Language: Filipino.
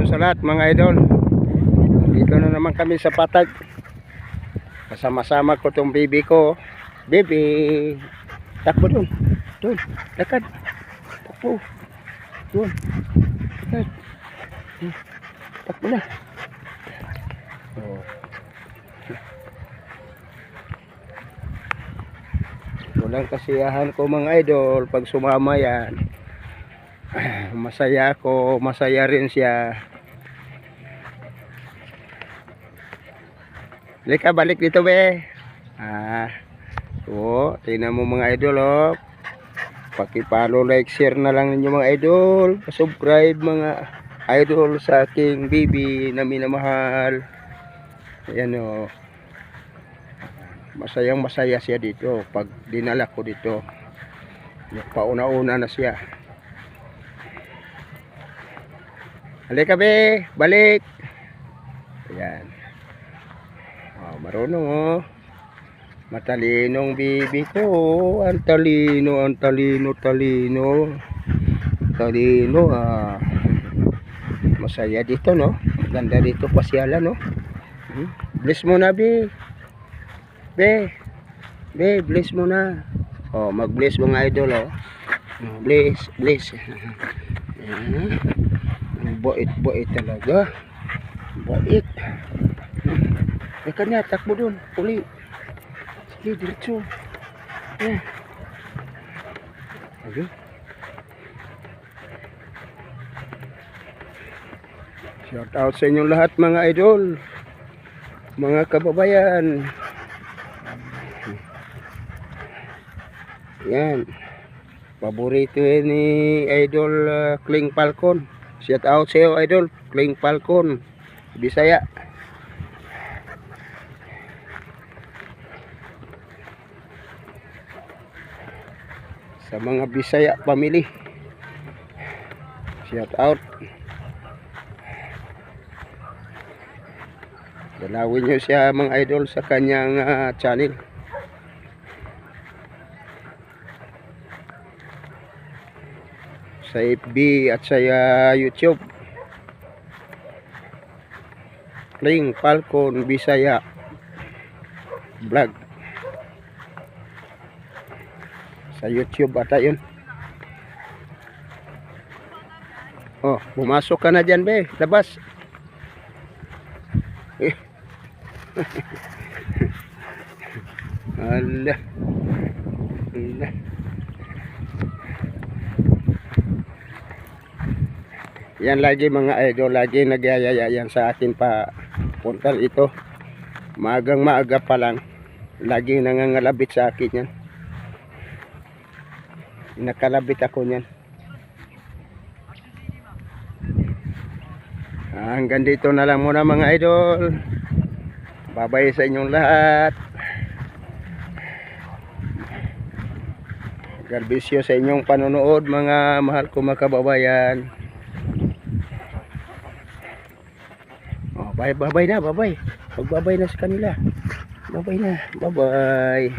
hapon sa lahat mga idol. Dito na naman kami sa Patag. Kasama-sama ko tong baby ko. Baby, takbo dun. Dun, lakad. Takbo. Dun, lakad. Takbo na. Oh. Walang kasiyahan ko mga idol pag sumama yan. Masaya ako, masaya rin siya. Lika, balik dito be. Tingnan mo mga idol oh. Paki-follow, like, share na lang ninyo mga idol. Subscribe mga idol sa aking baby na minamahal. Ayan oh. Masayang masaya siya dito pag dinala ko dito. Pauna-una na siya. Halika be, balik. Ayan. Oh, marunong oh. Matalinong bibi ko. Ang talino, ang talino, talino. Talino ah. Masaya dito no. Ganda dito pasyalan no. Bless mo na be. Be. Be, bless mo na. Oh, mag-bless mga idol oh. Bless, bless. Ayan. Bait talaga. Bait. Ika na, takbo dun. Uli. Sige, diretso. Ayan. Ayun. Shout out sa inyong lahat mga idol. Mga kababayan. Ayan. Paborito ni idol Kling Falcon. Shout out sa iyo idol Kling Falcon Bisaya. Sa mga Bisaya family, shout out. Dalawin nyo siya mga idol sa kanyang channel. Sa FB at sa YouTube. Kling Falcon Bisaya Vlog. Sa YouTube ata yun. Oh, pumasok ka na dyan be. Labas. Allah. Allah. Yan lagi mga idol, lagi nagyayaya yan sa akin pa punta ito. Maagang maaga pa lang, lagi nangangalabit sa akin yan. Nakalabit ako niyan. Hanggang dito na lang muna mga idol. Bye-bye sa inyong lahat. God bless you sa inyong panonood mga mahal ko mga kababayan. Bye bye na, bye bye. Magbabay na sa kanila. Bye bye na. Bye bye.